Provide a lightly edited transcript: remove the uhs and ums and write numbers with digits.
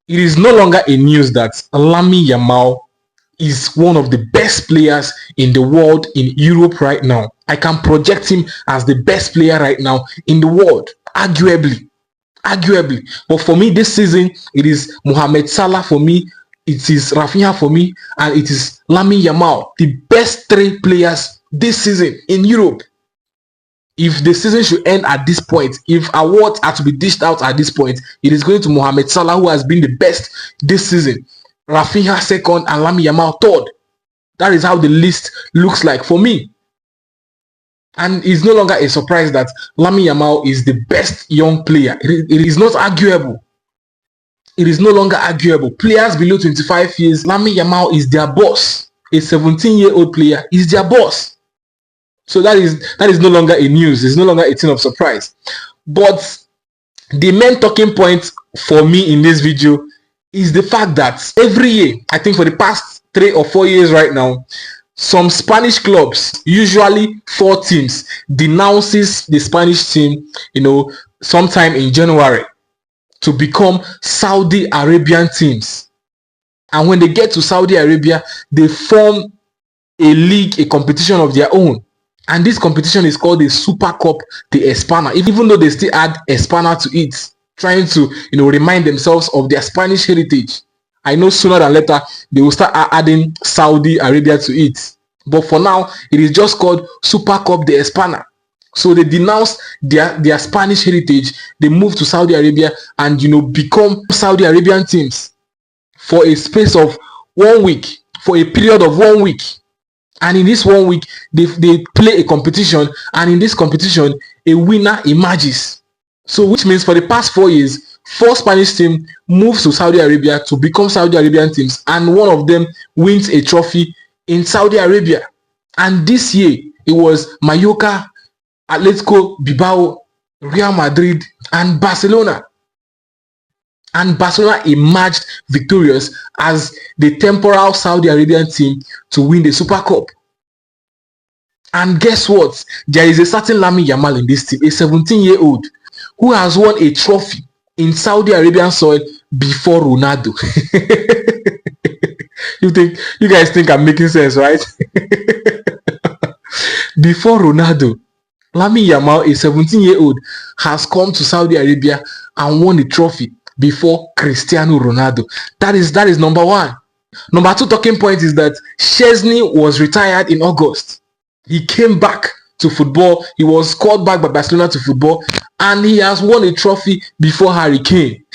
It is no longer a news that Lamine Yamal is one of the best players in the world in Europe right now. I can project him as the best player right now in the world, arguably. But for me this season, it is Mohamed Salah for me, it is Rafinha for me, and it is Lamine Yamal, the best three players this season in Europe. If the season should end at this point, if awards are to be dished out at this point, it is going to Mohamed Salah, who has been the best this season, Rafinha second, and Lamine Yamal third. That is how the list looks like for me. And it's no longer a surprise that Lamine Yamal is the best young player. It is not arguable. It is no longer arguable. Players below 25 years, Lamine Yamal is their boss. A 17-year-old player is their boss. So that is no longer a news. It's no longer a thing of surprise. But the main talking point for me in this video is the fact that every year, I think for the past 3 or 4 years right now, some Spanish clubs, usually 4 teams, denounces the Spanish team, sometime in January to become Saudi Arabian teams. And when they get to Saudi Arabia, they form a league, a competition of their own. And this competition is called the Super Cup de España, even though they still add España to it, trying to, remind themselves of their Spanish heritage. I know sooner than later they will start adding Saudi Arabia to it. But for now, it is just called Super Cup de España. So they denounce their Spanish heritage. They move to Saudi Arabia and, become Saudi Arabian teams for a space of 1 week, for a period of 1 week. And in this 1 week, they play a competition. And in this competition, a winner emerges. So which means for the past 4 years, 4 Spanish teams moves to Saudi Arabia to become Saudi Arabian teams, and one of them wins a trophy in Saudi Arabia. And this year, it was Mallorca, Atletico Bilbao, Real Madrid, and Barcelona. And Barcelona emerged victorious as the temporal Saudi Arabian team to win the Super Cup. And guess what? There is a certain Lamine Yamal in this team, a 17-year-old, who has won a trophy in Saudi Arabian soil before Ronaldo. You guys think I'm making sense, right? Before Ronaldo, Lamine Yamal, a 17-year-old, has come to Saudi Arabia and won the trophy before Cristiano Ronaldo. That is number 1. Number 2 talking point is that Szczesney was retired in August. He came back to football. He was called back by Barcelona to football, and he has won a trophy before Harry Kane.